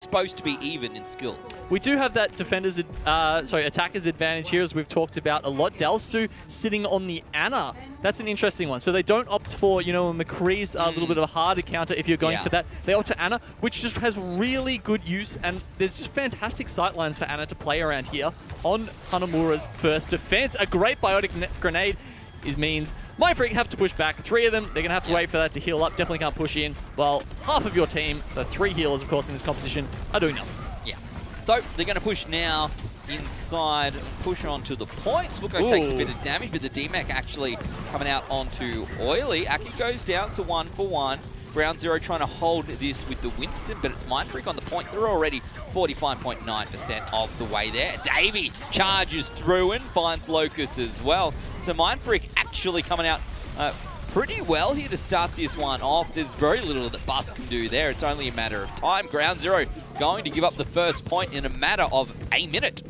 supposed to be even in skill. We do have that attacker's advantage here, as we've talked about a lot. Delsu sitting on the Ana. That's an interesting one. So they don't opt for, you know, McCree's a little bit of a harder counter if you're going for that. They opt to Ana, which just has really good use, and there's just fantastic sightlines for Ana to play around here on Hanamura's first defense. A great biotic grenade means Mindfreak have to push back. 3 of them, they're going to have to wait for that to heal up. Definitely can't push in. Well, half of your team, the 3 healers, of course, in this composition, are doing nothing. Yeah. So they're going to push now inside, push onto the points. Vuko takes a bit of damage, but the DMAC actually coming out onto Oily. Aki goes down to 1 for 1. Ground Zero trying to hold this with the Winston, but it's Mindfreak on the point. They're already 45.9% of the way there. Davey charges through and finds Locust as well. So Mindfreak actually coming out pretty well here to start this one off. There's very little that Bus can do there. It's only a matter of time. Ground Zero going to give up the first point in a matter of a minute.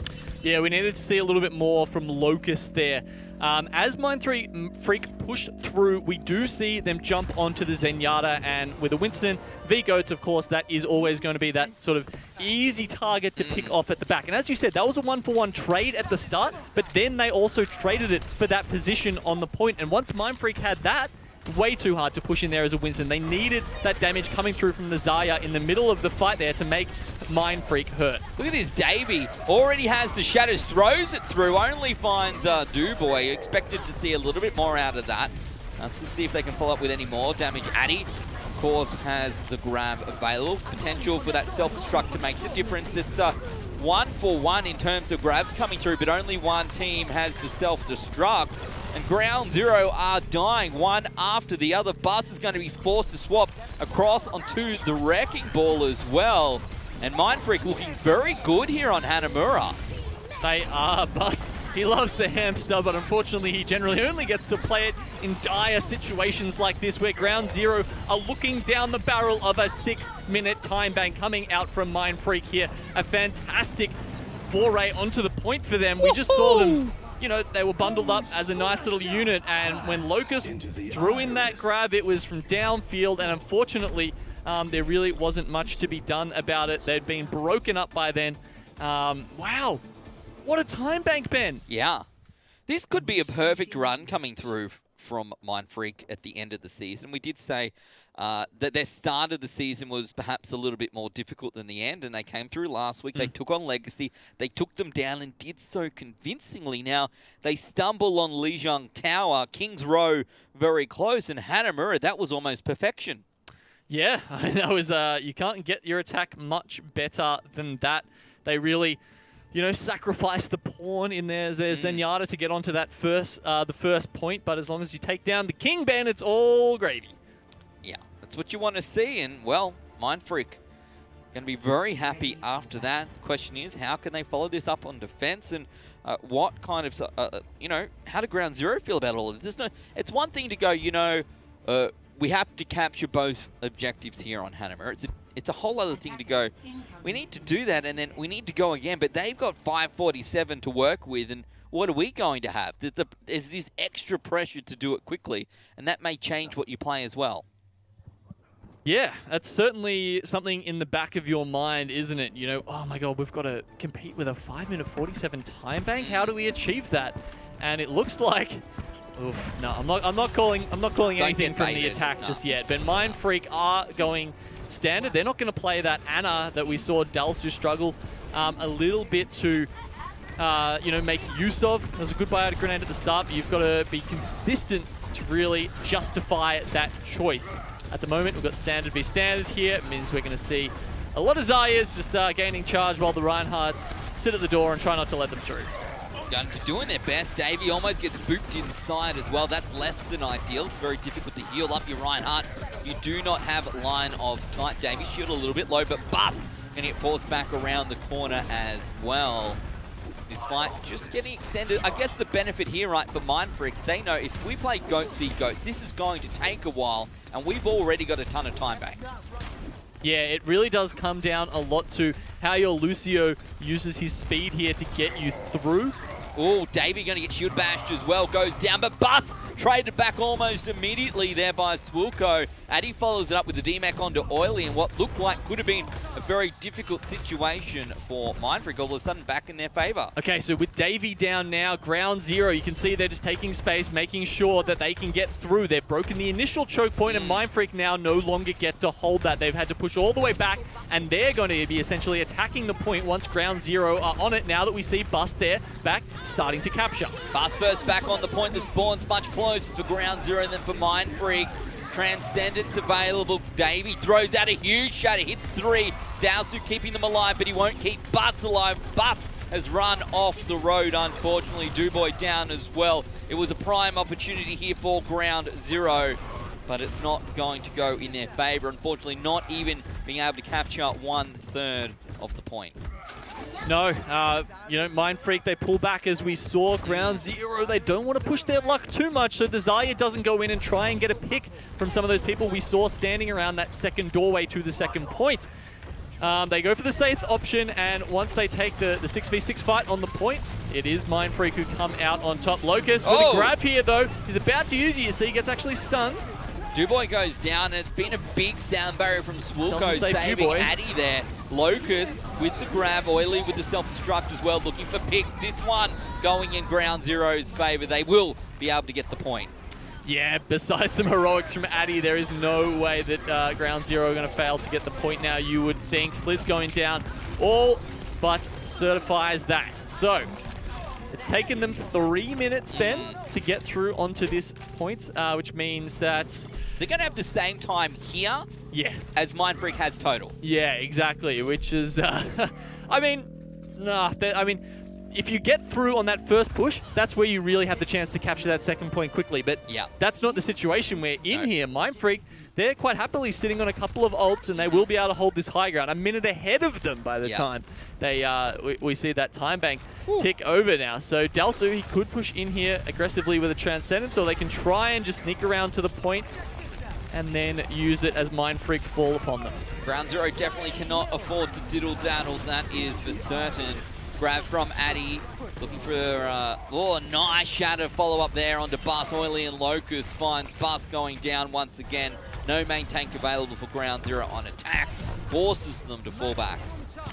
Yeah, we needed to see a little bit more from Locust there. As Mindfreak push through, we do see them jump onto the Zenyatta, and with the Winston, V-Goats, of course, that is always going to be that sort of easy target to pick off at the back. And as you said, that was a 1-for-1 trade at the start, but then they also traded it for that position on the point. And once Mindfreak had that, way too hard to push in there as a Winston. They needed that damage coming through from the Zarya in the middle of the fight there to make Mindfreak hurt. Look at this, Davey already has the shadows, throws it through, only finds Duboy. Expected to see a little bit more out of that. Let's see if they can follow up with any more damage. Addy, of course, has the grab available. Potential for that self-destruct to make the difference. It's 1 for 1 in terms of grabs coming through, but only one team has the self-destruct. And Ground Zero are dying one after the other. Bus is going to be forced to swap across onto the Wrecking Ball as well. And Mindfreak looking very good here on Hanamura. They are. Bus, he loves the hamster, but unfortunately he generally only gets to play it in dire situations like this, where Ground Zero are looking down the barrel of a 6-minute time bank coming out from Mindfreak here. A fantastic foray onto the point for them. We just saw them, you know, they were bundled up as a nice little unit, and when Locust threw in that grab, it was from downfield, and unfortunately, there really wasn't much to be done about it. They'd been broken up by then. Wow, what a time bank, Ben. Yeah, this could be a perfect run coming through from Mindfreak at the end of the season. We did say that their start of the season was perhaps a little bit more difficult than the end, and they came through last week. They took on Legacy. They took them down and did so convincingly. Now, they stumble on Lijiang Tower, King's Row very close, and Hanamura, that was almost perfection. Yeah, that was, you can't get your attack much better than that. They really, you know, sacrifice the pawn in their Zenyatta to get onto that the first point, but as long as you take down the King, Ben, it's all gravy. Yeah, that's what you want to see, and, well, Mindfreak going to be very happy after that. The question is, how can they follow this up on defense, and what kind of, you know, how do Ground Zero feel about all of this? It's one thing to go, you know, we have to capture both objectives here on Hanamura. It's a whole other thing to go, we need to do that, and then we need to go again, but they've got 547 to work with, and what are we going to have? There's this extra pressure to do it quickly, and that may change what you play as well. Yeah, that's certainly something in the back of your mind, isn't it? You know, oh my God, we've got to compete with a 5-minute 47 time bank. How do we achieve that? And it looks like, oof, no, I'm not calling anything from the attack just yet. But Mindfreak are going standard. They're not going to play that Ana that we saw Dalsu struggle a little bit to, you know, make use of. There's a good biotic grenade at the start, but you've got to be consistent to really justify that choice. At the moment, we've got standard v standard here. It means we're going to see a lot of Zaryas just gaining charge while the Reinhardts sit at the door and try not to let them through. Gun doing their best. Davey almost gets booped inside as well. That's less than ideal. It's very difficult to heal up your Reinhardt. You do not have line of sight. Davey shield a little bit low, but Bus going to get forced back around the corner as well. This fight just getting extended. I guess the benefit here, right, for Mindfreak, they know if we play Goats v Goats, this is going to take a while, and we've already got a ton of time back. Yeah, it really does come down a lot to how your Lucio uses his speed here to get you through. Oh, Davey going to get shield bashed as well, goes down, but Bus traded back almost immediately there by Swilko. Addy follows it up with the DMAC onto Oily, and what looked like could have been a very difficult situation for Mindfreak, all of a sudden back in their favor. Okay, so with Davey down now, ground zero, you can see they're just taking space, making sure that they can get through. They've broken the initial choke point, and Mindfreak now no longer get to hold that. They've had to push all the way back, and they're going to be essentially attacking the point once ground zero are on it, now that we see Bust there, back, starting to capture. Bust first back on the point, the spawn's much closer for ground zero than for Mindfreak. Transcendence available. Davey throws out a huge shot. It hits 3. Dowsu keeping them alive, but he won't keep Bust alive. Bust has run off the road, unfortunately. Dubois down as well. It was a prime opportunity here for ground zero, but it's not going to go in their favor. Unfortunately, not even being able to capture 1/3 of the point. No, you know, Mindfreak, they pull back as we saw. Ground zero, they don't want to push their luck too much, so the Zarya doesn't go in and try and get a pick from some of those people we saw standing around that second doorway to the second point. They go for the safe option, and once they take the 6v6 fight on the point, it is Mindfreak who come out on top. Locust with a grab here, though. He's about to use it. You see, he gets actually stunned. Dubois goes down, and it's been a big sound barrier from Swilko, saving Addy there. Locust with the grab, Oily with the self-destruct as well, looking for picks. This one going in ground zero's favor. They will be able to get the point. Yeah, besides some heroics from Addy, there is no way that ground zero are going to fail to get the point now, you would think. Slid's going down, all but certifies that. So, it's taken them 3 minutes, Ben, to get through onto this point, which means that they're going to have the same time here as Mindfreak has total. Yeah, exactly, which is, I mean, if you get through on that first push, that's where you really have the chance to capture that second point quickly. But that's not the situation we're in here. Mindfreak, they're quite happily sitting on a couple of ults, and they will be able to hold this high ground. A minute ahead of them by the time they we see that time bank tick over now. So Dalsu, he could push in here aggressively with a Transcendence, or they can try and just sneak around to the point and then use it as Mindfreak fall upon them. Ground zero definitely cannot afford to diddle-daddle, that is for certain. Grab from Addy, looking for a nice shatter follow-up there onto Bus. Oily and Locust finds Bus going down once again. No main tank available for ground zero on attack. Forces them to fall back.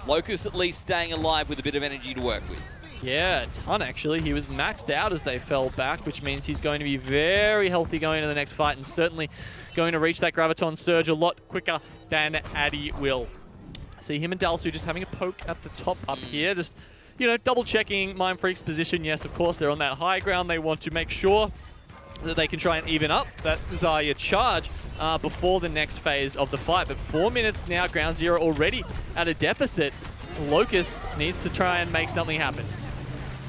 Locust at least staying alive with a bit of energy to work with. Yeah, a ton actually. He was maxed out as they fell back, which means he's going to be very healthy going into the next fight, and certainly going to reach that Graviton Surge a lot quicker than Addy will. See him and Dalsu just having a poke at the top up here, just, you know, double checking Mindfreak's position. Yes, of course, they're on that high ground. They want to make sure that they can try and even up that Zarya charge before the next phase of the fight. But 4 minutes now, ground zero already at a deficit. Locust needs to try and make something happen.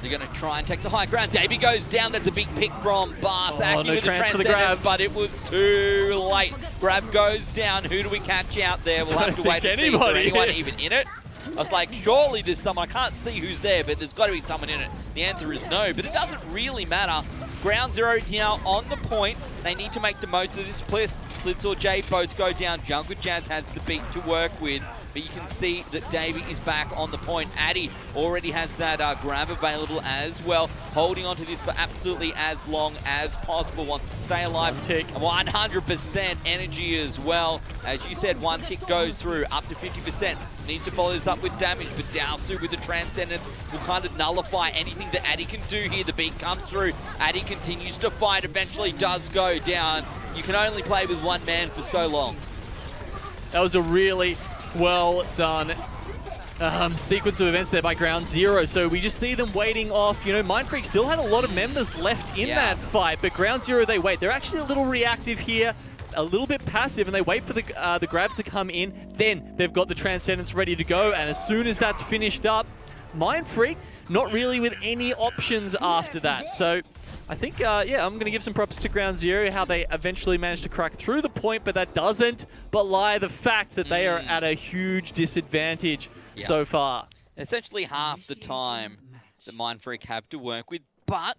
They're going to try and take the high ground. Davey goes down. That's a big pick from Bas. No chance for the grab. But it was too late. Grab goes down. Who do we catch out there? We'll have to wait and see. Is there anyone even in it? I was like, surely there's someone. I can't see who's there, but there's got to be someone in it. The answer is no, but it doesn't really matter. Ground zero now on the point. They need to make the most of this. Plus, Slits or Jade both go down. Jungle Jazz has the beat to work with, but you can see that Davey is back on the point. Addy already has that grab available as well, holding on to this for absolutely as long as possible. Wants to stay alive. 100% energy as well. As you said, one tick goes through up to 50%. Needs to follow this up with damage, but Dowsu with the Transcendence will kind of nullify anything that Addy can do here. The beat comes through. Addy continues to fight, eventually does go down. You can only play with one man for so long. That was a really well done sequence of events there by ground zero. So we just see them waiting off. You know, Mindfreak still had a lot of members left in that fight, but ground zero, they wait. They're actually a little reactive here, a little bit passive, and they wait for the grab to come in. Then they've got the Transcendence ready to go, and as soon as that's finished up, Mindfreak not really with any options after that. So I think, yeah, I'm going to give some props to ground zero, how they eventually managed to crack through the point, but that doesn't belie the fact that they are at a huge disadvantage so far. Essentially half the time that Mindfreak have to work with, but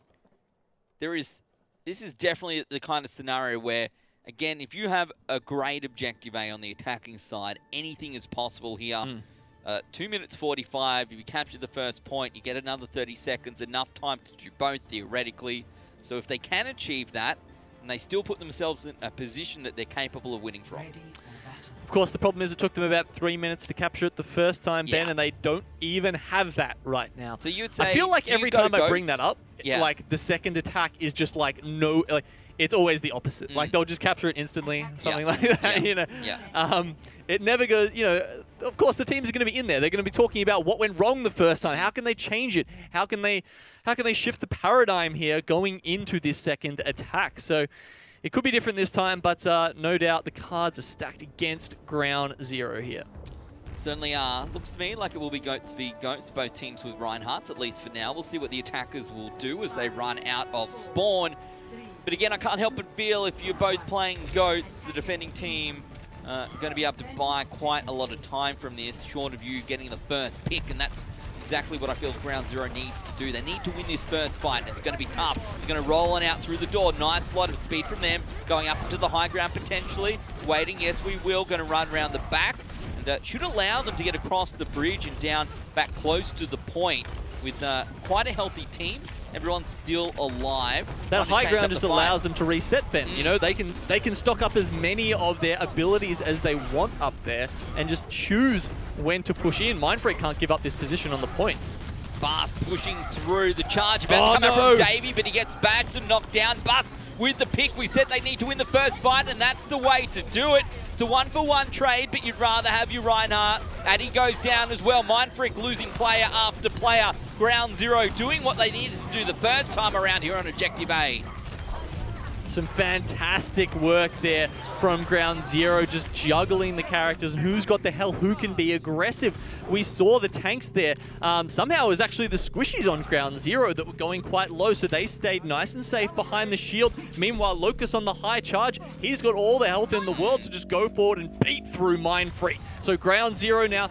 this is definitely the kind of scenario where, again, if you have a great objective A on the attacking side, anything is possible here. 2 minutes 45, if you capture the first point, you get another 30 seconds, enough time to do both theoretically. So if they can achieve that, and they still put themselves in a position that they're capable of winning from. Of course, the problem is it took them about 3 minutes to capture it the first time, Ben, and they don't even have that right now. So you'd say, I feel like every time I bring that up, yeah, like the second attack is just like no, like it's always the opposite. Like they'll just capture it instantly, something like that. You know, it never goes. You know, of course the teams are going to be in there. They're going to be talking about what went wrong the first time. How can they change it? How can they shift the paradigm here going into this second attack? So it could be different this time, but no doubt the cards are stacked against Ground Zero here. Certainly are. Looks to me like it will be Goats v Goats, both teams with Reinhardts, at least for now. We'll see what the attackers will do as they run out of spawn. But again, I can't help but feel if you're both playing Goats, the defending team going to be able to buy quite a lot of time from this, short of you getting the first pick, and that's exactly what I feel Ground Zero needs to do. They need to win this first fight, and it's going to be tough. They're going to roll on out through the door. Nice lot of speed from them, going up to the high ground potentially. Waiting, yes we will, going to run around the back. And should allow them to get across the bridge and down back close to the point with quite a healthy team. Everyone's still alive. That high ground just allows them to reset, Ben. You know, they can stock up as many of their abilities as they want up there and just choose when to push in. Mindfreak can't give up this position on the point. Fast pushing through the charge about coming from Davey, but he gets bashed and knocked down. Bus with the pick. We said they need to win the first fight, and that's the way to do it. It's a 1-for-1 trade, but you'd rather have your Reinhardt. Addy goes down as well. Mindfreak losing player after player. Ground Zero doing what they needed to do the first time around here on Objective A. Some fantastic work there from Ground Zero, just juggling the characters and who's got the hell, who can be aggressive. We saw the tanks there. Somehow it was actually the squishies on Ground Zero that were going quite low, so they stayed nice and safe behind the shield. Meanwhile, Locust on the high charge, he's got all the health in the world to just go forward and beat through Mindfreak. So Ground Zero now,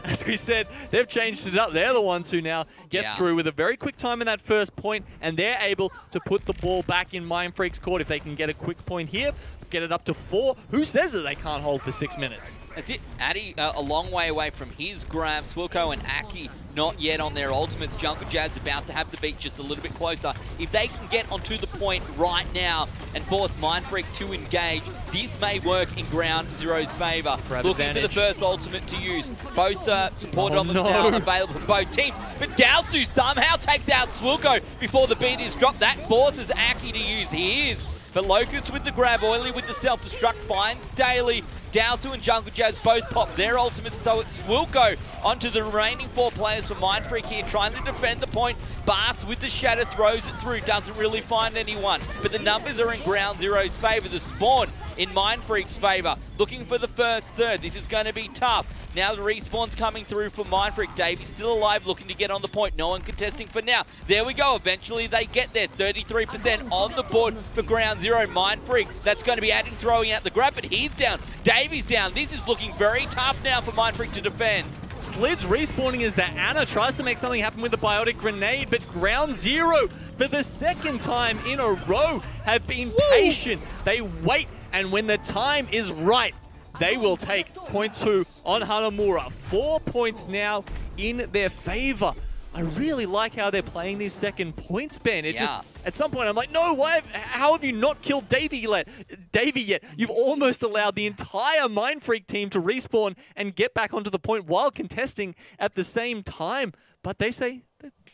as we said, they've changed it up. They're the ones who now get through with a very quick time in that first point, and they're able to put the ball back in Mindfreak's court. If they can get a quick point here, get it up to 4. Who says that they can't hold for 6 minutes? That's it. Addy a long way away from his grab. Swilko and Aki not yet on their ultimates. Jungle Jad's about to have the beat just a little bit closer. If they can get onto the point right now and force Mindfreak to engage, this may work in Ground Zero's favour. Looking for the first ultimate to use. Both support elements now available for both teams. But Dalsu somehow takes out Swilko before the beat is dropped. That forces Aki to use his. But Locust with the grab, Oily with the self-destruct, finds Daly. Dalsu and Jungle Jazz both pop their ultimates, so it's Swilko onto the remaining 4 players for Mindfreak here, trying to defend the point. Bas with the shatter throws it through, doesn't really find anyone. But the numbers are in Ground Zero's favour. The spawn in Mindfreak's favour. Looking for the first third. This is going to be tough. Now the respawn's coming through for Mindfreak. Davy's still alive, looking to get on the point. No one contesting for now. There we go. Eventually they get there. 33% on the board for Ground Zero. Mindfreak, that's going to be adding, throwing out the grab, but he's down. Davy's down. This is looking very tough now for Mindfreak to defend. Slid's respawning as the Ana tries to make something happen with the biotic grenade, but Ground Zero, for the second time in a row, have been patient. They wait, and when the time is right, they will take point 2 on Hanamura. 4 points now in their favor. I really like how they're playing these second points, Ben. It just, at some point, I'm like, no, how have you not killed Davey yet? You've almost allowed the entire Mindfreak team to respawn and get back onto the point while contesting at the same time. But they say,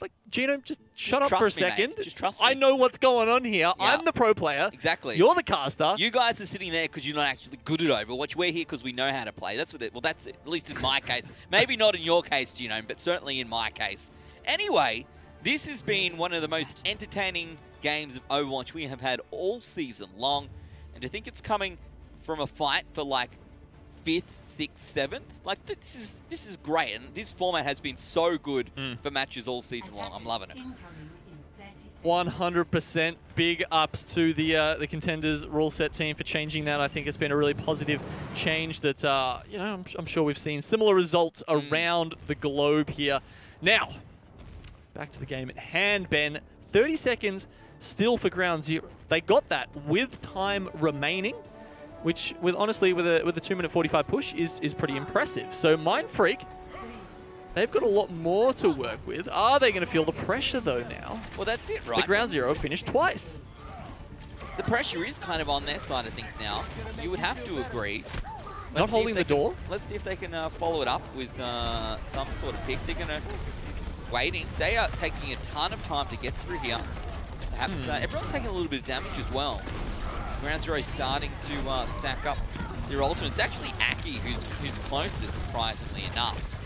like, Genome, just shut up for a second. Just trust me. I know what's going on here. I'm the pro player. Exactly. You're the caster. You guys are sitting there because you're not actually good at Overwatch. We're here because we know how to play. That's what it, well, that's it, at least in my case. Maybe not in your case, Genome, but certainly in my case. Anyway, this has been one of the most entertaining games of Overwatch we have had all season long. And to think it's coming from a fight for like 5th, 6th, 7th, like this is great. And this format has been so good for matches all season long. I'm loving it. 100% big ups to the Contenders rule set team for changing that. I think it's been a really positive change that, you know, I'm sure we've seen similar results around the globe here. Now, back to the game at hand, Ben. 30 seconds still for Ground Zero. They got that with time remaining, which, honestly, with a 2-minute 45 push is pretty impressive. So Mindfreak, they've got a lot more to work with. Are they going to feel the pressure, though, now? Well, that's it, right? The Ground Zero finished twice. the pressure is kind of on their side of things now. You would have to agree. Not holding the door. Let's see if they can follow it up with some sort of pick. They're going to waiting. They are taking a ton of time to get through here. Perhaps everyone's taking a little bit of damage as well. Ground Zero starting to stack up their ultimate. It's actually Aki who's closest, surprisingly enough.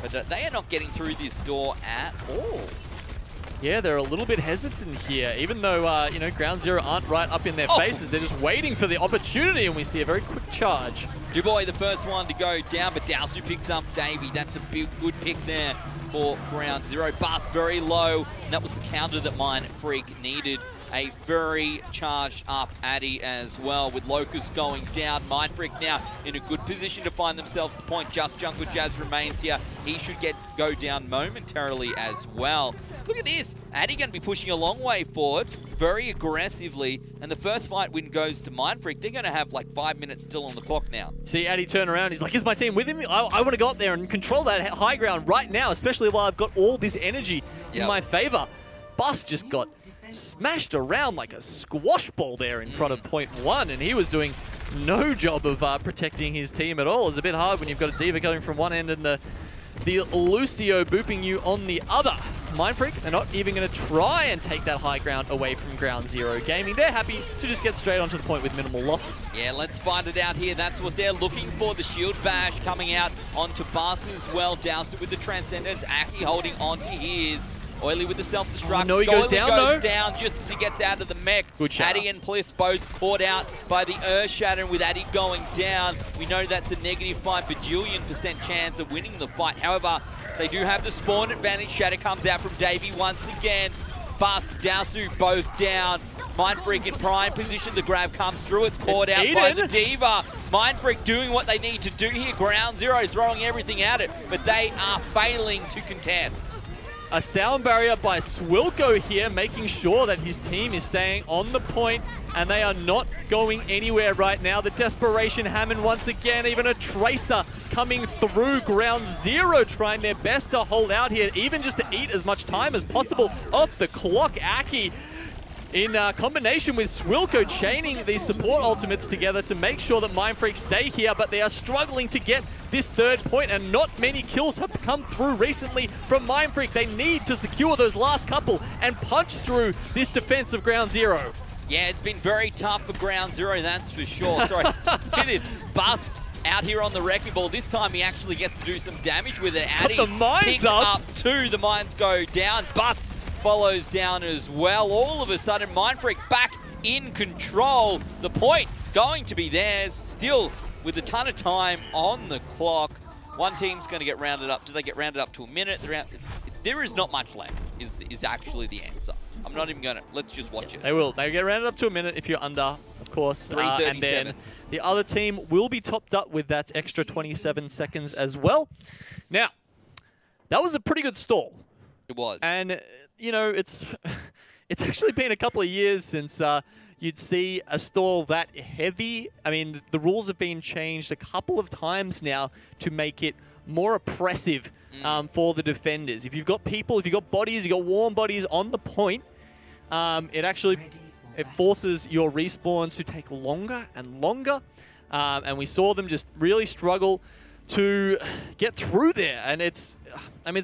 But they are not getting through this door at all. Yeah, they're a little bit hesitant here, even though, you know, Ground Zero aren't right up in their faces. They're just waiting for the opportunity, and we see a very quick charge. Dubois, the first one to go down, but Dowsu picks up Davey. That's a big, good pick there for Ground Zero. Bust very low, and that was the counter that Mindfreak needed. A very charged up Addy as well, with Locust going down. Mindfreak now in a good position to find themselves the point. Just Jungle Jazz remains here. He should go down momentarily as well. Look at this. Addy going to be pushing a long way forward, very aggressively, and the first fight win goes to Mindfreak. They're going to have like 5 minutes still on the clock now. See Addy turn around. He's like, is my team with him? I want to go up there and control that high ground right now, especially while I've got all this energy in my favor. Bus just got smashed around like a squash ball there in front of point one, and he was doing no job of protecting his team at all. It's a bit hard when you've got a Diva going from one end and the Lucio booping you on the other. Mindfreak, they're not even going to try and take that high ground away from Ground Zero Gaming. They're happy to just get straight onto the point with minimal losses. Yeah, let's find it out here. That's what they're looking for. The shield bash coming out onto Bas as well. Doused it with the Transcendence. Aki holding onto his. Oily with the self-destruct. Oh, no, he goes down, though. Down just as he gets out of the mech. Good shot. Addy and Pliss both caught out by the Earth Shatter, and with Addy going down, we know that's a negative 5 bajillion% chance of winning the fight. However, they do have the spawn advantage. Shatter comes out from Davey once again. Bus, Dowsu both down. Mindfreak in prime position. The grab comes through. It's caught out by the Diva. Mindfreak doing what they need to do here. Ground Zero throwing everything at it, but they are failing to contest. A sound barrier by Swilko here, making sure that his team is staying on the point, and they are not going anywhere right now. The desperation Hammond once again, even a Tracer coming through. Ground Zero trying their best to hold out here, even just to eat as much time as possible off the clock. Aki in combination with Swilko chaining these support ultimates together to make sure that Mindfreak stay here, but they are struggling to get this third point, and not many kills have come through recently from Mindfreak. They need to secure those last couple and punch through this defense of Ground Zero. Yeah, it's been very tough for Ground Zero, that's for sure. Sorry, look at this. Bust out here on the Wrecking Ball. This time he actually gets to do some damage with it. Addy got the mines up. Two, the mines go down. Bust follows down as well. All of a sudden, Mindfreak back in control. The point going to be theirs, still with a ton of time on the clock. One team's going to get rounded up. Do they get rounded up to a minute? There is not much left, is actually the answer. I'm not even going to, let's just watch it. They will. They get rounded up to a minute if you're under, of course. 3:37. And then the other team will be topped up with that extra 27 seconds as well. Now, that was a pretty good stall. It was. And, you know, it's actually been a couple of years since you'd see a stall that heavy. I mean, the rules have been changed a couple of times now to make it more oppressive for the defenders. If you've got people, if you've got bodies, you've got warm bodies on the point, it forces your respawns to take longer and longer. And we saw them just really struggle to get through there, and it's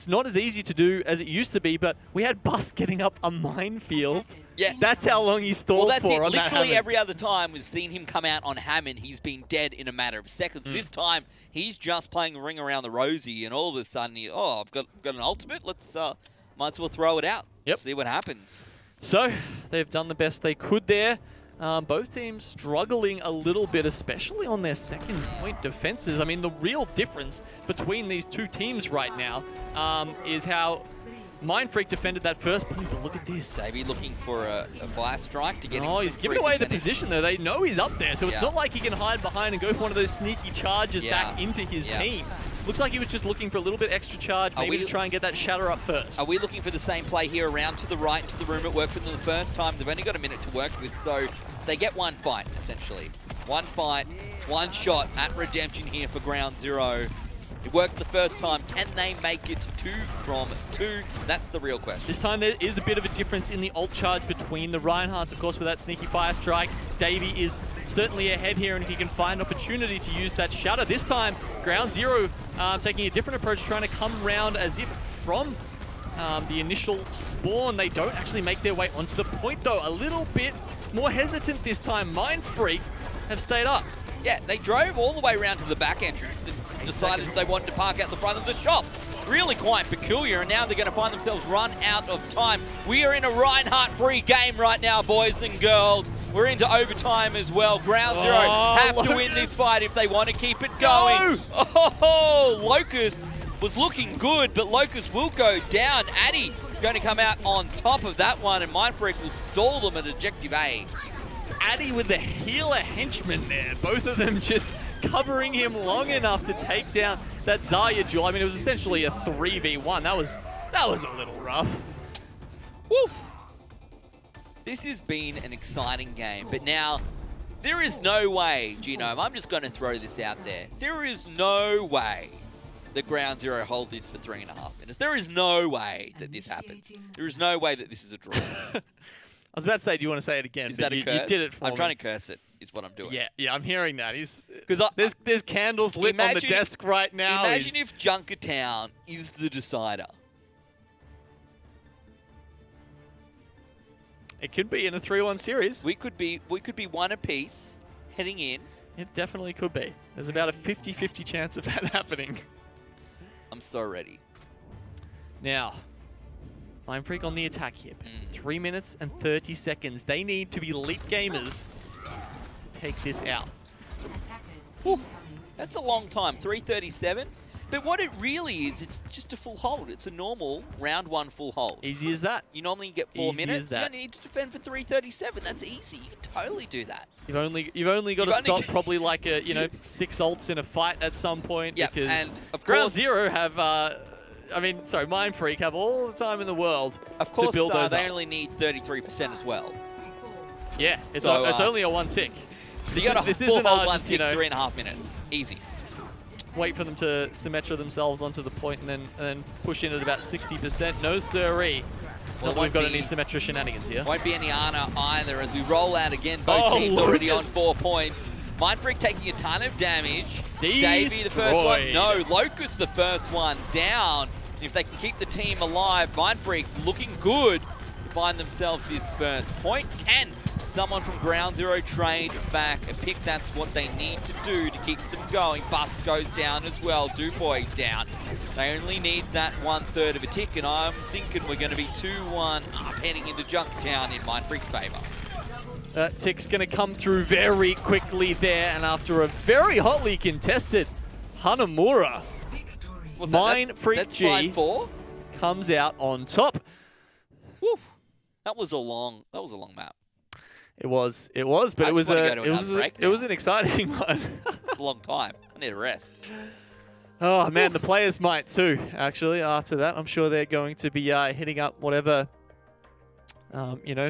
not as easy to do as it used to be, but we had Bus getting up a minefield. Yes. That's how long he stalled for on that Hammond. Literally every other time we've seen him come out on Hammond, he's been dead in a matter of seconds. This time, he's just playing a ring around the rosy, and all of a sudden, I've got an ultimate, let's, might as well throw it out. Yep. See what happens. So, they've done the best they could there. Both teams struggling a little bit, especially on their second point defenses. I mean, the real difference between these two teams right now is how Mindfreak defended that first point. But look at this. Davey looking for a fire strike to get him. Oh, he's giving away the position, though. They know he's up there, so it's not like he can hide behind and go for one of those sneaky charges back into his team. Looks like he was just looking for a little bit extra charge, maybe to try and get that shatter up first. Are we looking for the same play here around to the right, to the room? It worked for them the first time. They've only got a minute to work with, so they get one fight, essentially. One fight, one shot at redemption here for Ground Zero. It worked the first time. Can they make it 2 from 2? That's the real question. This time there is a bit of a difference in the ult charge between the Reinhardts, of course, with that sneaky fire strike. Davey is certainly ahead here, and if he can find an opportunity to use that shatter. This time, Ground Zero taking a different approach, trying to come round as if from the initial spawn. They don't actually make their way onto the point, though. A little bit more hesitant this time. Mindfreak have stayed up. Yeah, they drove all the way around to the back entrance and decided they wanted to park out the front of the shop. Really quite peculiar, and now they're going to find themselves run out of time. We are in a Reinhardt-free game right now, boys and girls. We're into overtime as well. Ground Zero have to win this fight if they want to keep it going. No! Oh, Locust was looking good, but Locust will go down. Addy going to come out on top of that one, and Mindfreak will stall them at objective A. Addy with the healer henchman there. Both of them just covering him long enough to take down that Zarya duel. I mean, it was essentially a 3v1. That was a little rough. Woo! This has been an exciting game, but now there is no way, Genome, I'm just going to throw this out there. There is no way that Ground Zero hold this for 3.5 minutes. There is no way that this happens. There is no way that this is a draw. I was about to say, do you want to say it again? Is that a curse? You did it for me. I'm trying to curse it, is what I'm doing. Yeah, I'm hearing that. There's candles lit on the desk right now. Imagine if Junkertown is the decider. It could be in a 3-1 series. We could be one apiece heading in. It definitely could be. There's about a 50-50 chance of that happening. I'm so ready. Now, Mindfreak on the attack here. 3 minutes and 30 seconds. They need to be elite gamers to take this out. Whew. That's a long time, 3:37. But what it really is, it's just a full hold. It's a normal round 1 full hold. Easy as that. You normally get 4 Easy minutes. as that. You only need to defend for 3:37. That's easy. You can totally do that. You've only got to stop probably like a 6 ults in a fight at some point. Yep. Because And of Ground course, Zero have Mindfreak have all the time in the world to build those they up. only need 33% as well. Yeah, it's So, only a 1 tick. You got a this full isn't hold 1 just, tick, 3.5 minutes. Easy. Wait for them to Symmetra themselves onto the point and then push in at about 60%. No siree. Not that we've got any Symmetra shenanigans here. Won't be any Ana either as we roll out again. Both teams already on 4 points. Mindfreak taking a ton of damage. Davey the first one. No, Locust the first one down. If they can keep the team alive, Mindfreak looking good to find themselves this first point. Can someone from Ground Zero trade back a pick? That's what they need to do to keep them going. Bust goes down as well. Dubois down. They only need that 1/3 of a tick, and I'm thinking we're going to be 2-1 up heading into Junkertown in Mindfreak's favour. That tick's going to come through very quickly there, and after a very hotly contested Hanamura, Mindfreak G 5-4? comes out on top. Woo. That was a long map. It was, but it was an exciting one. A long time. I need a rest. Oh man, the players might too. Actually, after that, I'm sure they're going to be hitting up whatever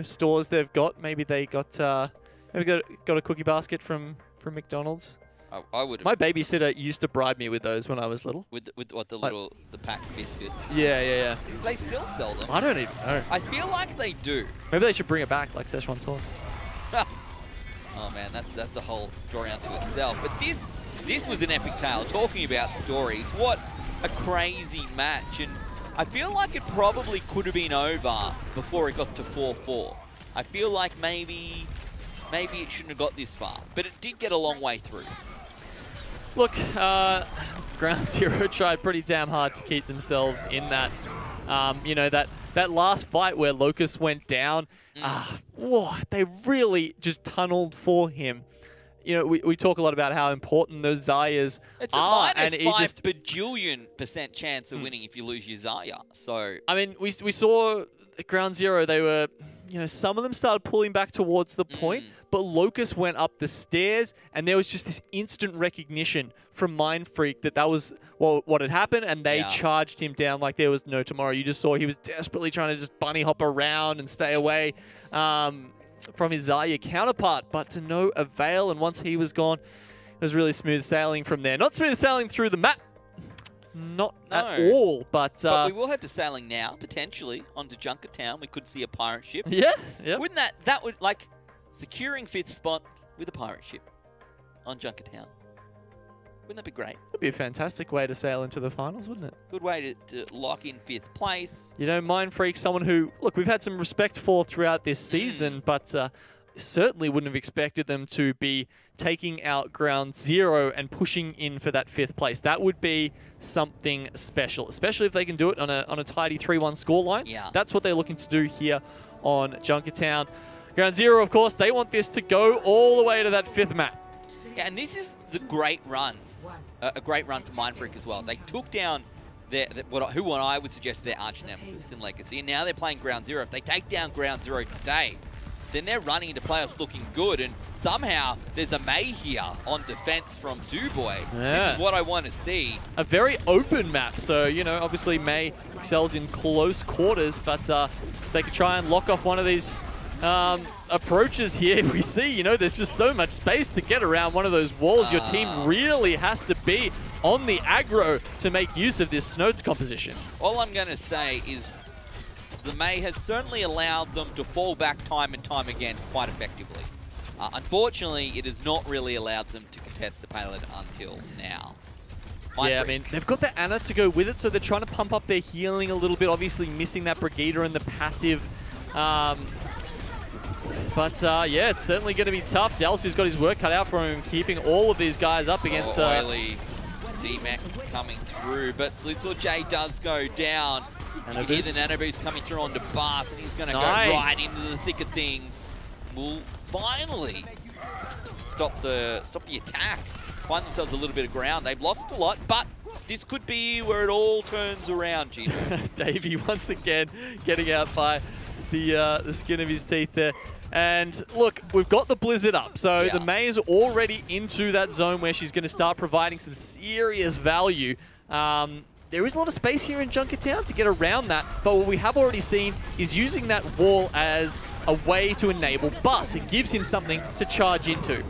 stores they've got. Maybe they got a cookie basket from McDonald's. I would. My babysitter used to bribe me with those when I was little. With what the packed biscuits. Yeah. They still sell them. I don't even know. I feel like they do. Maybe they should bring it back like Szechuan sauce. Oh man, that's a whole story unto itself. But this was an epic tale. Talking about stories, what a crazy match, and I feel like it probably could have been over before it got to 4-4. I feel like maybe it shouldn't have got this far, but it did get a long way through. Look, Ground Zero tried pretty damn hard to keep themselves in that. That last fight where Locust went down, they really just tunneled for him. We talk a lot about how important those Zaryas are. It's a -5 bajillion% chance of winning if you lose your Zarya. So I mean, we saw at Ground Zero, they were, some of them started pulling back towards the point, but Locust went up the stairs, and there was just this instant recognition from Mindfreak that was what had happened, and they charged him down like there was no tomorrow. You just saw he was desperately trying to just bunny hop around and stay away from his Zarya counterpart, but to no avail. And once he was gone, it was really smooth sailing from there. Not smooth sailing through the map. not at all. But we will head to sailing now, potentially, onto Junkertown. We could see a pirate ship. Yeah. Wouldn't that would, like, securing 5th spot with a pirate ship on Junkertown. Wouldn't that be great? That'd be a fantastic way to sail into the finals, wouldn't it? Good way to lock in 5th place. You know, Mindfreak, someone who, look, we've had some respect for throughout this season, but certainly wouldn't have expected them to be taking out Ground Zero and pushing in for that 5th place. That would be something special, especially if they can do it on a tidy 3-1 scoreline. Yeah. That's what they're looking to do here on Junkertown. Ground Zero, of course, they want this to go all the way to that 5th map. Yeah, and this is the great run. A great run for Mindfreak as well. They took down what I would suggest their arch nemesis in Legacy, and now they're playing Ground Zero. If they take down Ground Zero today, then they're running into playoffs looking good, and somehow there's a May here on defense from Dubois. Yeah. This is what I want to see. A very open map, so, you know, obviously May excels in close quarters, but they could try and lock off one of these approaches here. We see, you know, there's just so much space to get around one of those walls. Your team really has to be on the aggro to make use of this Snow's composition. All I'm going to say is the May has certainly allowed them to fall back time and time again quite effectively. Unfortunately, it has not really allowed them to contest the payload until now. Yeah, I mean, they've got the Ana to go with it, so they're trying to pump up their healing a little bit, obviously missing that Brigida and the passive. But yeah, it's certainly going to be tough. Delsu's got his work cut out for him, keeping all of these guys up against the... Oily D-Mac coming through, but Little J does go down. And you hear the Nano Boost coming through onto Bass, and he's going to go right into the thick of things. Will finally stop the attack. Find themselves a little bit of ground. They've lost a lot, but this could be where it all turns around, Gino. Davey once again getting out by the skin of his teeth there. And look, we've got the Blizzard up, so the May is already into that zone where she's going to start providing some serious value. There is a lot of space here in Junkertown to get around that, but what we have already seen is using that wall as a way to enable Bus. It gives him something to charge into.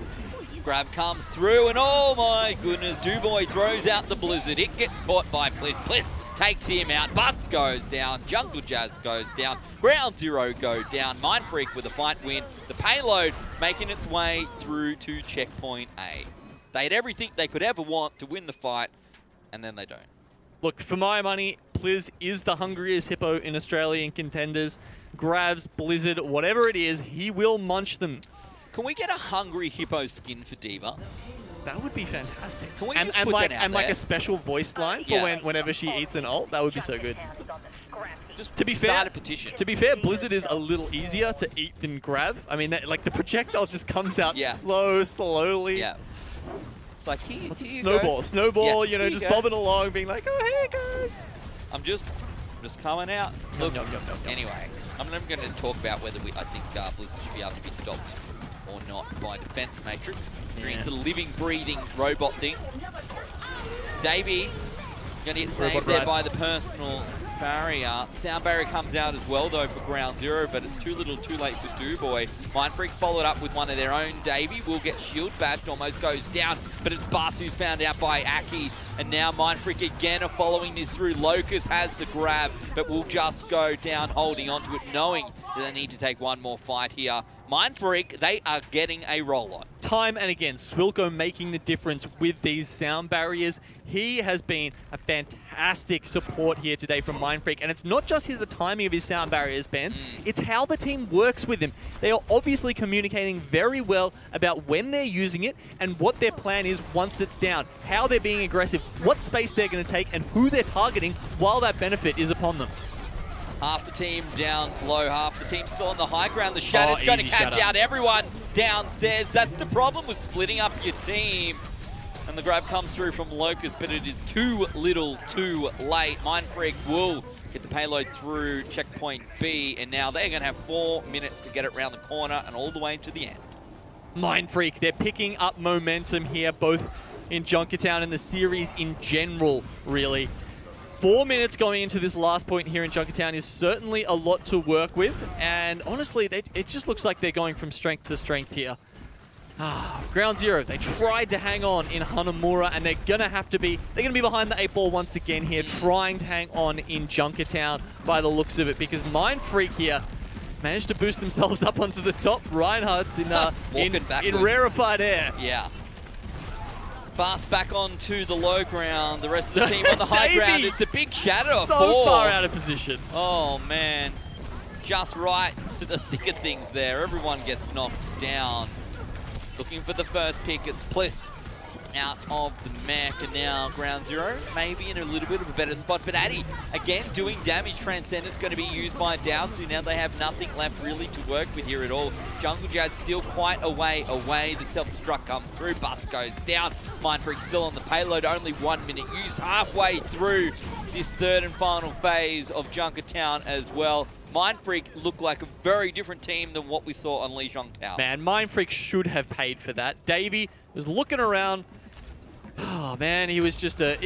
Grab comes through, and oh my goodness, Dubois throws out the Blizzard. It gets caught by Bliss. Bliss takes him out. Bust goes down. Jungle Jazz goes down. Ground Zero go down. Mindfreak with a fight win. The payload making its way through to checkpoint A. They had everything they could ever want to win the fight, and then they don't. Look, for my money, Pliz is the hungriest hippo in Australia in Contenders. Grabs, Blizzard, whatever it is, he will munch them. Can we get a hungry hippo skin for D.Va? That would be fantastic. Can we just put that out there? Like a special voice line for whenever she eats an ult. That would be so good. Just to be fair, a petition. To be fair, Blizzard is a little easier to eat than grab. I mean, like the projectile just comes out slowly. Yeah. It's like, here Snowball. Snowball, you know, just bobbing along, being like, oh, hey, guys. I'm just coming out. Look, no. Anyway, I'm never going to talk about whether I think Blizzard should be able to be stopped or not by Defense Matrix, considering it's a living, breathing robot thing. Davey going to get saved there by the personal barrier. Sound barrier comes out as well, though, for Ground Zero, but it's too little too late for Dubois. Mindfreak followed up with one of their own. Davey will get shield bashed, almost goes down, but it's Bus who's found out by Aki, and now Mindfreak again are following this through. Locust has the grab, but will just go down, holding onto it, knowing that they need to take one more fight here. Mindfreak, they are getting a roll on. Time and again, Swilko making the difference with these sound barriers. He has been a fantastic support here today from Mindfreak, and it's not just the timing of his sound barriers, Ben. It's how the team works with him. They are obviously communicating very well about when they're using it and what their plan is once it's down, how they're being aggressive, what space they're going to take, and who they're targeting while that benefit is upon them. Half the team down low, half the team still on the high ground. The Shadow's going to catch out everyone downstairs. That's the problem with splitting up your team. And the grab comes through from Locust, but it is too little too late. Mindfreak will get the payload through checkpoint B, and now they're going to have 4 minutes to get it around the corner and all the way to the end. Mindfreak, they're picking up momentum here, both in Junkertown and the series in general, really. 4 minutes going into this last point here in Junkertown is certainly a lot to work with, and honestly, it just looks like they're going from strength to strength here. Ground Zero, they tried to hang on in Hanamura, and they're gonna be behind the 8 ball once again here, trying to hang on in Junkertown by the looks of it, because Mindfreak here managed to boost themselves up onto the top. Reinhardt's in rarefied air. Yeah. Fast back onto the low ground. The rest of the team on the high ground. It's a big shadow. So far out of position. Oh, man. Just right to the thick of things there. Everyone gets knocked down. Looking for the first pick. It's Bliss out of the mech, and now Ground Zero maybe in a little bit of a better spot. But Addy, again, doing damage. Transcendence going to be used by OWC. Now they have nothing left really to work with here at all. Jungle Jazz still quite a way away. The self-destruct comes through. Bus goes down. Mindfreak still on the payload. Only 1 minute used. Halfway through this third and final phase of Junkertown as well. Mindfreak look like a very different team than what we saw on Lijiang Tao. Man, Mindfreak should have paid for that. Davey was looking around. Oh man, he was just a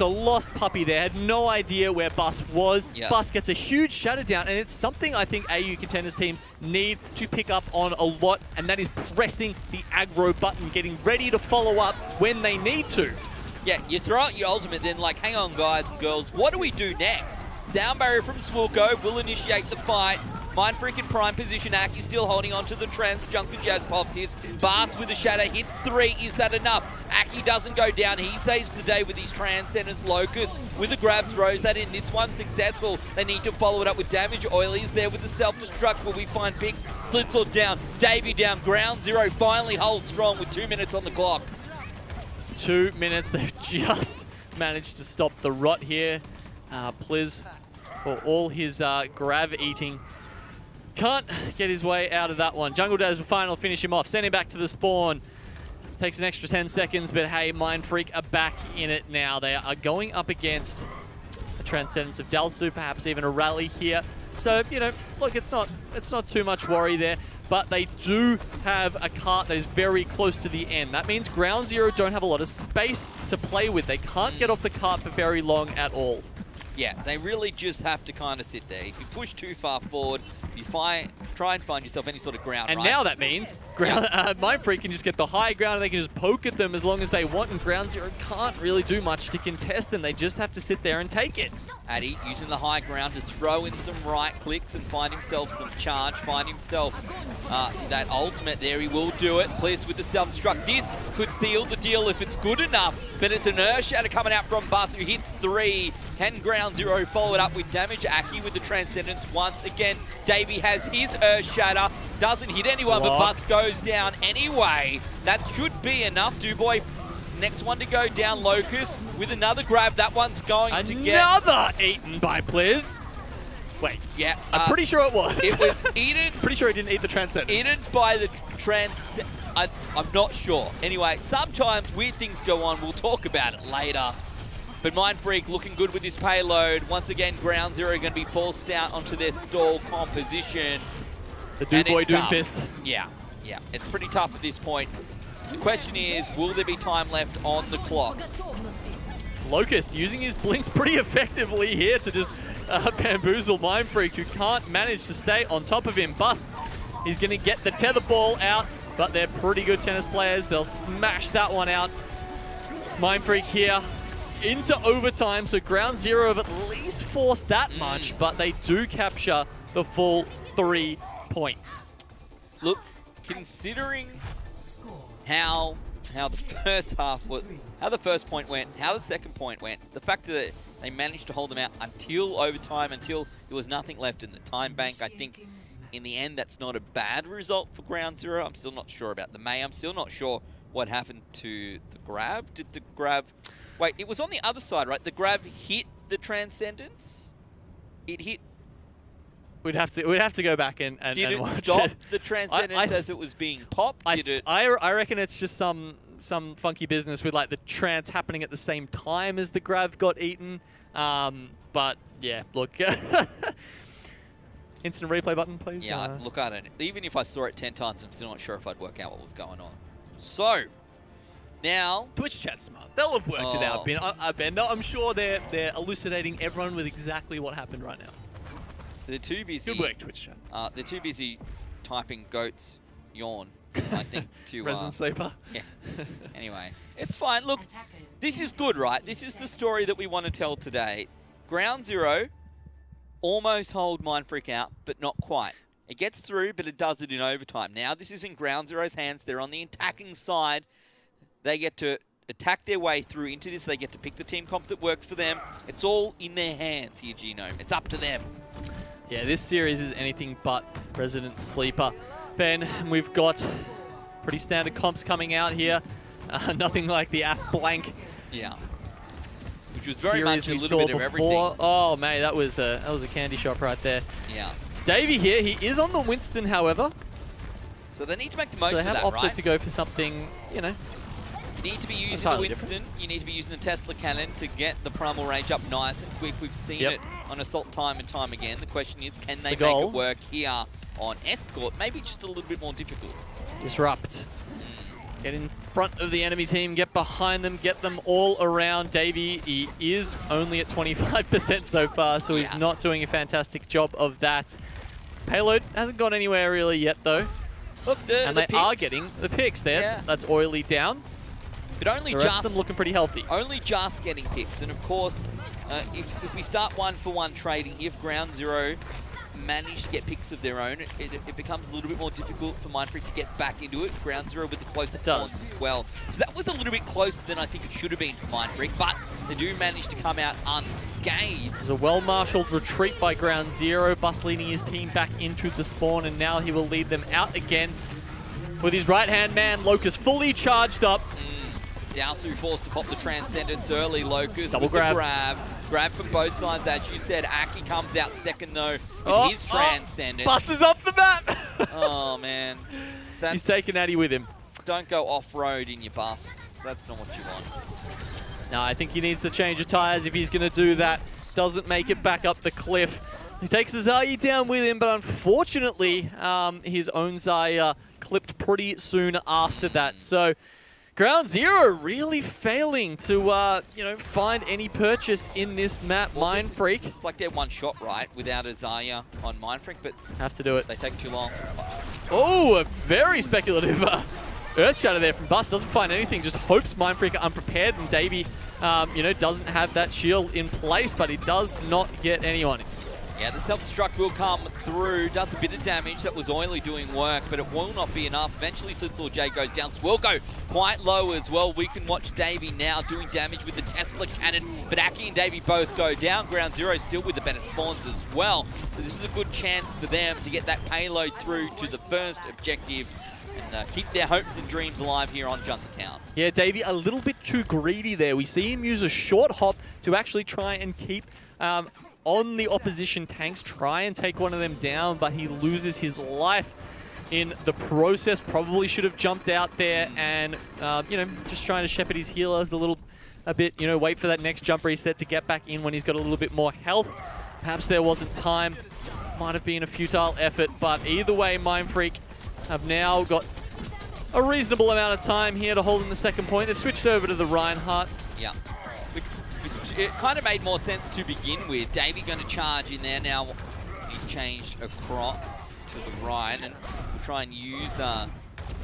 lost puppy there. Had no idea where Bus was. Yep. Bus gets a huge shatter down, and it's something I think AU Contenders teams need to pick up on a lot, and that is pressing the aggro button, getting ready to follow up when they need to. Yeah, you throw out your ultimate, then like, hang on guys and girls, what do we do next? Sound barrier from Swilko will initiate the fight. Mindfreak in prime position. Aki still holding on to the trance. Junker Jazz pops his. Bas with a shatter. Hits 3. Is that enough? Aki doesn't go down. He saves the day with his Transcendence. Locust with the grab throws that in. This one's successful. They need to follow it up with damage. Oily is there with the self-destruct. Will we find Pix? Slitzel down. Davey down. Ground Zero finally holds strong with 2 minutes on the clock. 2 minutes. They've just managed to stop the rot here. Pliz, for all his grav eating, can't get his way out of that one. Jungle Jazz will finally finish him off. Send him back to the spawn. Takes an extra 10 seconds, but hey, Mindfreak are back in it now. They are going up against a Transcendence of Dalsu, perhaps even a rally here. So, you know, look, it's not too much worry there, but they do have a cart that is very close to the end. That means Ground Zero don't have a lot of space to play with. They can't get off the cart for very long at all. Yeah, they really just have to kind of sit there. If you push too far forward, you try and find yourself any sort of ground. And now that means Mindfreak can just get the high ground and they can just poke at them as long as they want, and Ground Zero can't really do much to contest them. They just have to sit there and take it. Addy using the high ground to throw in some right clicks and find himself some charge, find himself that ultimate there. He will do it. Please with the self-destruct. This could seal the deal if it's good enough, but it's an Earth Shatter coming out from Bus, who hits 3. Can Ground Zero follow it up with damage? Aki with the Transcendence once again. Davey has his Earth Shatter. Doesn't hit anyone, but Bus goes down anyway. That should be enough. Duboy, next one to go down. Locust with another grab. That one's going to get... Another eaten by Pliz. Wait. Yeah. I'm pretty sure it was. It was eaten. Pretty sure he didn't eat the Transcendence. Eaten by the I'm not sure. Anyway, sometimes weird things go on. We'll talk about it later. But Mindfreak looking good with his payload. Once again, Ground Zero going to be forced out onto their stall composition. The Duboy Doomfist. Yeah, yeah. It's pretty tough at this point. The question is, will there be time left on the clock? Locust using his blinks pretty effectively here to just bamboozle Mindfreak, who can't manage to stay on top of him. Bus, he's going to get the tether ball out, but they're pretty good tennis players. They'll smash that one out. Mindfreak here into overtime, so Ground Zero have at least forced that much, but they do capture the full 3 points. Look, considering how the first half was, how the first point went, how the second point went, the fact that they managed to hold them out until overtime, until there was nothing left in the time bank, I think in the end that's not a bad result for Ground Zero. I'm still not sure about the May. I'm still not sure what happened to the grab. Did the grab... Wait, it was on the other side, right? The grab hit the Transcendence? It hit... We'd have to go back and watch it. Did it stop the Transcendence as it was being popped? I reckon it's just some funky business with like the trance happening at the same time as the grab got eaten. But yeah, look. Instant replay button, please. Yeah, look, I don't. Even if I saw it 10 times, I'm still not sure if I'd work out what was going on. So now Twitch chat's smart. They'll have worked it out, Ben. I'm sure they're elucidating everyone with exactly what happened right now. They're too busy. Good work, Twitch chat. They're too busy typing goats yawn I think, to... Resident Sleeper. Yeah. Anyway, it's fine. Look, this is good, right? This is the story that we want to tell today. Ground Zero almost hold Mindfreak out, but not quite. It gets through, but it does it in overtime. Now this is in Ground Zero's hands. They're on the attacking side. They get to attack their way through into this. They get to pick the team comp that works for them. It's all in their hands here, Genome. It's up to them. Yeah, this series is anything but Resident Sleeper. Ben, we've got pretty standard comps coming out here. Nothing like the AF blank. Yeah. Which was very much a we little saw bit of before. everything. Oh, man, that was a candy shop right there. Yeah. Davey here, he is on the Winston, however. So they need to make the most of of that, right? So they have opted right? to go for something, you know. You need to be using the Winston. You need to be using the Tesla cannon to get the primal range up nice and quick. We've seen it on Assault time and time again. The question is, can they make it work here on Escort? Maybe just a little bit more difficult. Disrupt. Get in front of the enemy team, get behind them, get them all around. Davey, he is only at 25% so far, so he's not doing a fantastic job of that. Payload hasn't gone anywhere really yet, though. Look, and they are getting the picks there. Yeah. That's Oily down. But only the rest of them looking pretty healthy. Only just getting picks. And of course, if we start 1-for-1 trading, if Ground Zero manage to get picks of their own, it becomes a little bit more difficult for Mindfreak to get back into it. Ground Zero with the closest spawns as well. So that was a little bit closer than I think it should have been for Mindfreak, but they do manage to come out unscathed. There's a well-marshaled retreat by Ground Zero, Bus leading his team back into the spawn, and now he will lead them out again with his right-hand man, Locus, fully charged up. Dowsu forced to pop the Transcendence early. Locus double with grab. The grab from both sides, as you said. Aki comes out second though with his Transcendence. Bus is off the map! Oh man. He's taking Addy with him. Don't go off-road in your bus. That's not what you want. No, I think he needs to change of tyres if he's going to do that. Doesn't make it back up the cliff. He takes Zaya down with him, but unfortunately, his own Zaya clipped pretty soon after that. So Ground Zero really failing to, you know, find any purchase in this map. Well, Mindfreak. It's like they're one shot, right, without a Zaya on Mindfreak, but have to do it. They take too long. Oh, a very speculative Earth Shatter there from Bus. Doesn't find anything, just hopes Mindfreak are unprepared, and Davey, you know, doesn't have that shield in place, but he does not get anyone. Yeah, the self-destruct will come through, does a bit of damage. That was Oily doing work, but it will not be enough. Eventually, Slitzel J goes down. Will go quite low as well. We can watch Davey now doing damage with the Tesla cannon, but Aki and Davey both go down. Ground Zero still with the better spawns as well. So this is a good chance for them to get that payload through to the first objective and keep their hopes and dreams alive here on Junkertown. Yeah, Davey a little bit too greedy there. We see him use a short hop to actually try and keep on the opposition tanks, try and take one of them down, but he loses his life in the process. Probably should have jumped out there and, you know, just trying to shepherd his healers a bit, you know, wait for that next jump reset to get back in when he's got a little bit more health. Perhaps there wasn't time. Might have been a futile effort, but either way, Mindfreak have now got a reasonable amount of time here to hold in the second point. They've switched over to the Reinhardt. Yeah. It kind of made more sense to begin with. Davey going to charge in there now. He's changed across to the right, and we'll try and use. Well,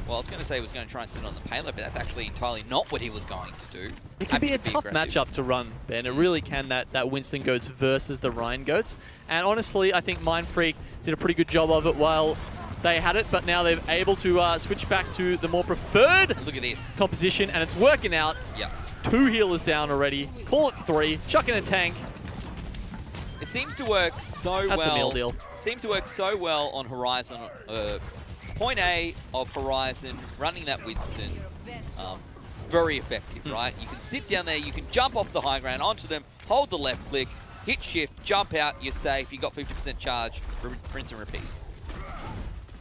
I was going to say he was going to try and sit on the payload, but that's actually entirely not what he was going to do. It can be a tough matchup to run, Ben. It really can. That Winston Goats versus the Rhine Goats, and honestly, I think Mindfreak did a pretty good job of it while they had it, but now they're able to switch back to the more preferred composition, and it's working out. Yep. 2 healers down already. Call it 3. Chuck in a tank. It seems to work so well. That's a meal deal. Seems to work so well on Horizon. Point A of Horizon, running that Winston. Very effective, right? You can sit down there, you can jump off the high ground onto them, hold the left click, hit shift, jump out, you're safe, you got 50% charge, rinse and repeat.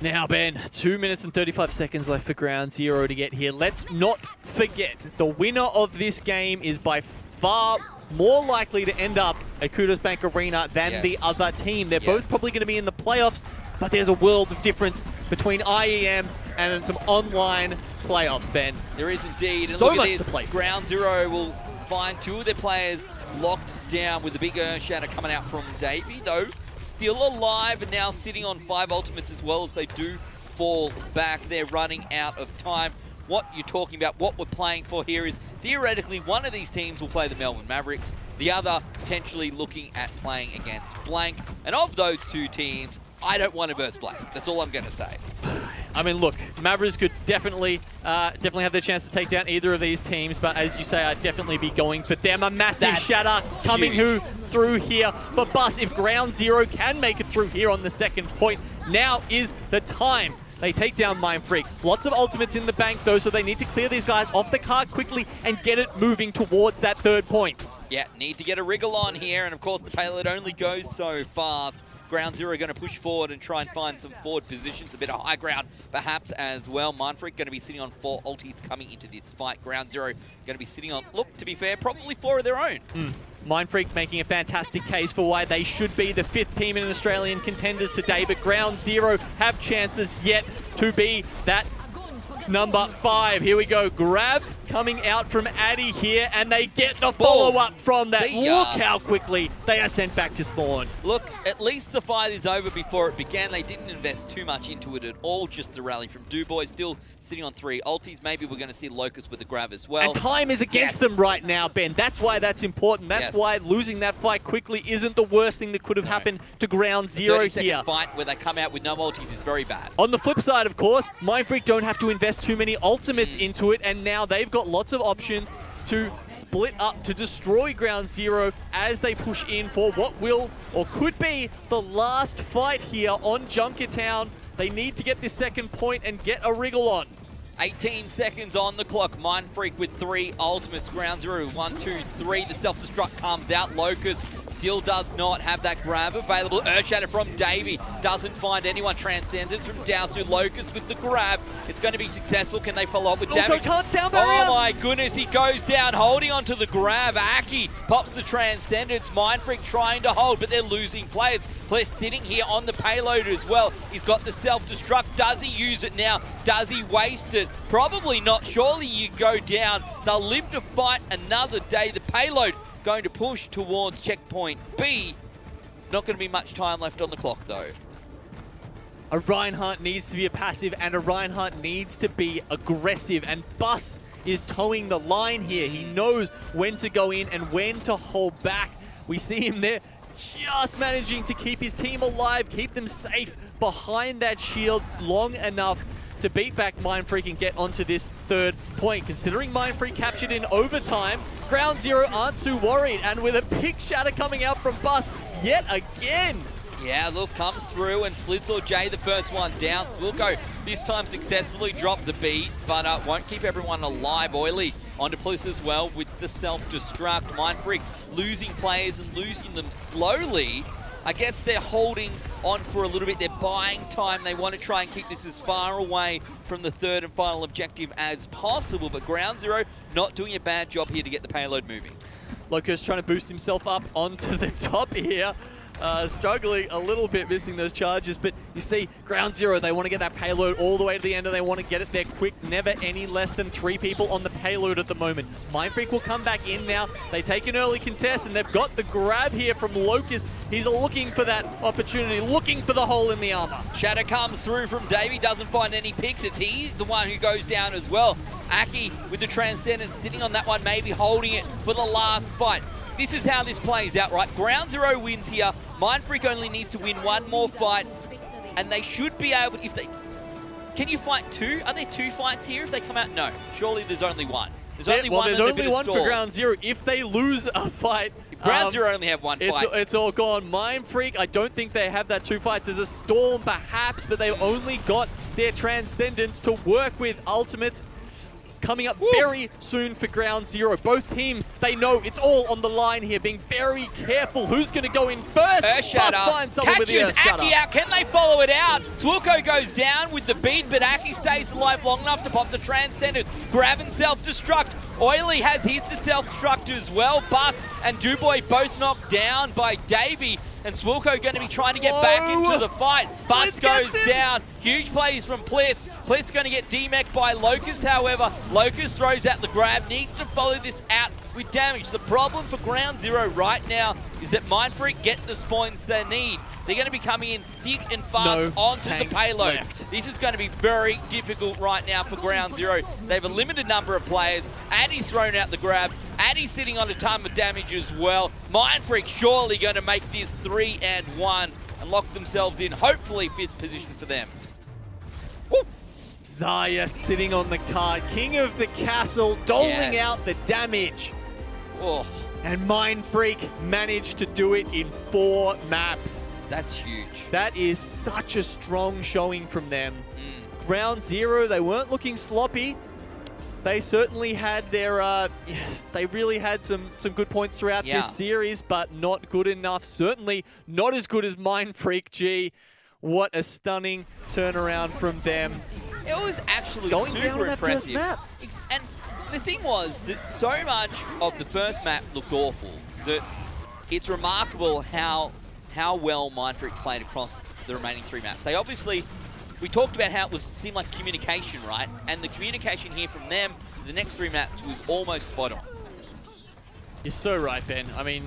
Now, Ben, 2 minutes and 35 seconds left for Ground Zero to get here. Let's not forget, the winner of this game is by far more likely to end up at Kudos Bank Arena than the other team. They're both probably going to be in the playoffs, but there's a world of difference between IEM and some online playoffs, Ben. There is indeed. And so much to play for. Ground Zero will find 2 of their players locked down with the big Earth Shatter coming out from Davey, though. Still alive and now sitting on 5 ultimates as well as they do fall back. They're running out of time. What you're talking about, what we're playing for here is theoretically one of these teams will play the Melbourne Mavericks, the other potentially looking at playing against Blank. And of those two teams, I don't want to verse Blank. That's all I'm going to say. I mean, look, Mavericks could definitely have their chance to take down either of these teams, but as you say, I'd definitely be going for them. A massive shatter coming through here for Bus. If Ground Zero can make it through here on the second point, now is the time. They take down Mindfreak. Lots of ultimates in the bank, though, so they need to clear these guys off the card quickly and get it moving towards that third point. Yeah, need to get a wriggle on here, and of course the payload only goes so fast. Ground Zero going to push forward and try and find some forward positions, a bit of high ground perhaps as well. Mindfreak going to be sitting on 4 ultis coming into this fight. Ground Zero going to be sitting on, look, to be fair, probably 4 of their own. Mindfreak making a fantastic case for why they should be the 5th team in Australian contenders today, but Ground Zero have chances yet to be that number 5. Here we go. Grab coming out from Addy here, and they get the follow-up from that. Look how quickly they are sent back to spawn. Look, at least the fight is over before it began. They didn't invest too much into it at all, just the rally from Dubois, still sitting on 3 ultis. Maybe we're going to see Locust with the grab as well. And time is against them right now, Ben. That's why that's important. That's why losing that fight quickly isn't the worst thing that could have happened to Ground Zero here. 30-second fight where they come out with no ultis is very bad. On the flip side, of course, Mindfreak don't have to invest too many ultimates into it, and now they've got lots of options to split up, to destroy Ground Zero as they push in for what will or could be the last fight here on Junkertown. They need to get this second point and get a wriggle on. 18 seconds on the clock. Mindfreak with 3 ultimates. Ground Zero, 1, 2, 3. The self-destruct comes out. Locust still does not have that grab available. Earthshatter from Davey doesn't find anyone. Transcendence from Dowsu. Locust with the grab. It's going to be successful. Can they follow up with damage? Can't sound barrier. Oh my goodness, he goes down holding onto the grab. Aki pops the Transcendence. Mindfreak trying to hold, but they're losing players. Plus sitting here on the payload as well. He's got the self-destruct. Does he use it now? Does he waste it? Probably not. Surely you go down. They'll live to fight another day. The payload going to push towards checkpoint B. There's not going to be much time left on the clock, though. A Reinhardt needs to be a passive, and a Reinhardt needs to be aggressive, and Bus is towing the line here. He knows when to go in and when to hold back. We see him there just managing to keep his team alive, keep them safe behind that shield long enough to beat back Mindfreak and get onto this third point. Considering Mindfreak captured in overtime, Ground Zero aren't too worried, and with a big shatter coming out from Bus yet again. Yeah, look, comes through, and Slitz or Jay, the first one down. Wilco this time successfully dropped the beat, but won't keep everyone alive. Oily onto Bliss as well with the self-destruct. Mindfreak losing players and losing them slowly. I guess they're holding on for a little bit. They're buying time. They want to try and keep this as far away from the third and final objective as possible, but Ground Zero not doing a bad job here to get the payload moving. Locust trying to boost himself up onto the top here. Struggling a little bit, missing those charges, but you see Ground Zero, they want to get that payload all the way to the end, and they want to get it there quick. Never any less than 3 people on the payload at the moment. Mindfreak will come back in now. They take an early contest, and they've got the grab here from Locust. He's looking for that opportunity, looking for the hole in the armor. Shatter comes through from Davey, doesn't find any picks. It's he's the one who goes down as well. Aki with the Transcendence sitting on that one, maybe holding it for the last fight. This is how this plays out, right? Ground Zero wins here. Mindfreak only needs to win 1 more fight, and they should be able, if they... Can you fight 2? Are there 2 fights here if they come out? No. Surely there's only 1. There's only one. There's only one for Ground Zero. If they lose a fight... Ground Zero only have 1 fight. It's all gone. Mindfreak, I don't think they have that 2 fights. There's a Storm perhaps, but they've only got their Transcendence to work with. Ultimates coming up very soon for Ground Zero. Both teams, they know it's all on the line here, being very careful. Who's going to go in first? Catches Aki out. Can they follow it out? Swilko goes down with the beat, but Aki stays alive long enough to pop the Transcendence. Grab and self-destruct. Oily has his to self-destruct as well. Bus and Dubois both knocked down by Davey. And Swilko going to be trying to get back into the fight. Bus goes down. Huge plays from Pliss. Pliss going to get DMEC by Locust, however. Locust throws out the grab, needs to follow this out with damage. The problem for Ground Zero right now is that Mindfreak get the spawns they need. They're going to be coming in thick and fast onto the payload. This is going to be very difficult right now for Ground Zero. They have a limited number of players. Addy's thrown out the grab. Addy's sitting on a ton of damage as well. Mindfreak surely going to make this 3-1 and lock themselves in, hopefully 5th position for them. Woo. Zaya sitting on the card, king of the castle, doling out the damage. Oh. And Mindfreak managed to do it in 4 maps. That's huge. That is such a strong showing from them. Ground Zero, they weren't looking sloppy. They certainly had their, they really had some good points throughout this series, but not good enough. Certainly not as good as Mindfreak, G. What a stunning turnaround from them. It was actually going super down on that impressive. first map. And the thing was that so much of the first map looked awful that it's remarkable how well Mindfreak played across the remaining 3 maps. They obviously, we talked about how it seemed like communication, right? And the communication here from them, the next 3 maps was almost spot on. You're so right, Ben. I mean,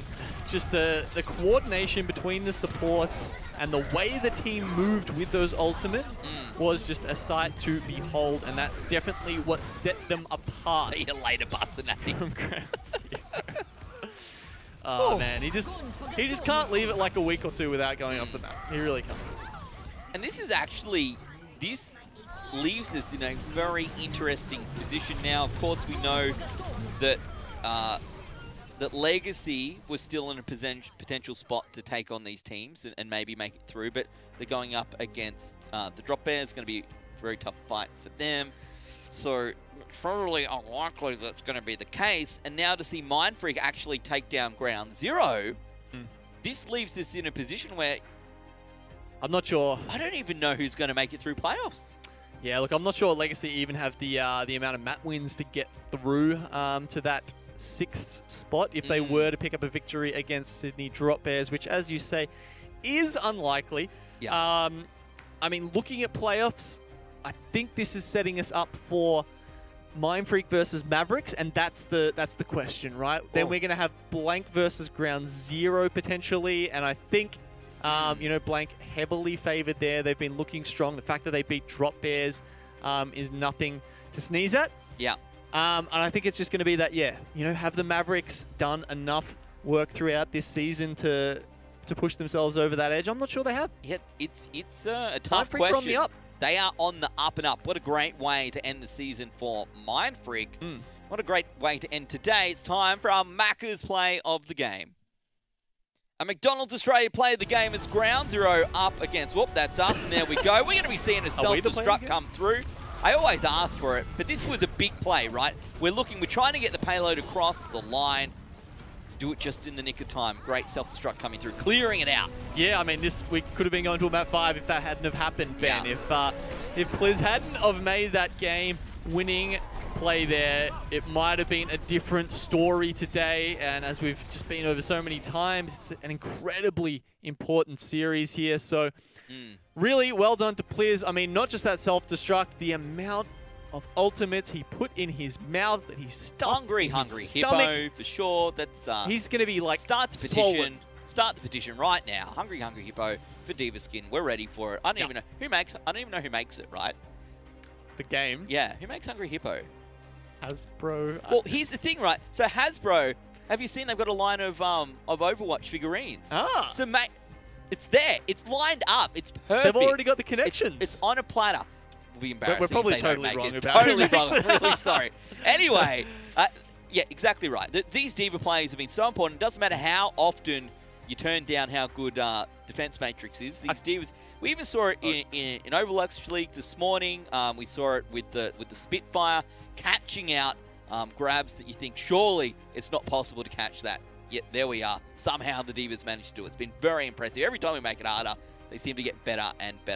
just the coordination between the supports and the way the team moved with those ultimates was just a sight to behold, and that's definitely what set them apart. See you later, Bustin' from Ground Zero. Oh man, he just can't leave it like a week or 2 without going off the map. He really can't. And this is actually, this leaves us in a very interesting position now. Of course, we know that that Legacy was still in a potential spot to take on these teams and maybe make it through, but they're going up against the Drop Bears. It's going to be a very tough fight for them. So probably unlikely that's going to be the case. And now to see Mindfreak actually take down Ground Zero, this leaves us in a position where I'm not sure. I don't even know who's going to make it through playoffs. Yeah, look, I'm not sure Legacy even have the amount of map wins to get through to that 6th spot if they were to pick up a victory against Sydney Drop Bears, which, as you say, is unlikely. Yeah. I mean, looking at playoffs, I think this is setting us up for Mindfreak versus Mavericks, and that's the question, right? Then we're going to have Blank versus Ground Zero potentially, and I think you know, Blank heavily favored there. They've been looking strong. The fact that they beat Drop Bears is nothing to sneeze at. Yeah. And I think it's just going to be that, you know, have the Mavericks done enough work throughout this season to push themselves over that edge? I'm not sure they have. Yeah, it's a tough Mindfreak question. are on the up. They are on the up and up. What a great way to end the season for Mindfreak. What a great way to end today. It's time for our Macca's play of the game. A McDonald's Australia play of the game. It's Ground Zero up against, whoop, that's us, and there we go. We're going to be seeing a self-destruct come through. I always ask for it, but this was a big play, right? We're trying to get the payload across the line. Do it just in the nick of time. Great self-destruct coming through, clearing it out. Yeah, I mean, we could have been going to a map 5 if that hadn't have happened, Ben. Yeah. If Pliz hadn't have made that game-winning play there, it might have been a different story today. And as we've just been over so many times, it's an incredibly important series here. So really well done to Pliz. I mean, not just that self-destruct, the amount of ultimates he put in his mouth that he stuffed Hungry Hippo, for sure. That's he's going to be like start the petition. swollen. Start the petition right now. Hungry Hippo for Diva Skin. We're ready for it. I don't even know who makes it. I don't even know who makes it, right? The game. Yeah, who makes Hungry Hippo? Hasbro. Well, here's the thing, right? So Hasbro, have you seen they've got a line of Overwatch figurines? Ah. So mate, it's there. It's lined up. It's perfect. They've already got the connections. It's on a platter. We'll be embarrassed. We're probably totally wrong about it. Totally wrong. I'm really sorry. Anyway, yeah, exactly right. These Diva players have been so important. It doesn't matter how often you turn down how good Defense Matrix is. These Divas, we even saw it in Overwatch League this morning. We saw it with the Spitfire, catching out grabs that you think surely it's not possible to catch that. Yet there we are. Somehow the Divas managed to do it. It's been very impressive. Every time we make it harder, they seem to get better and better.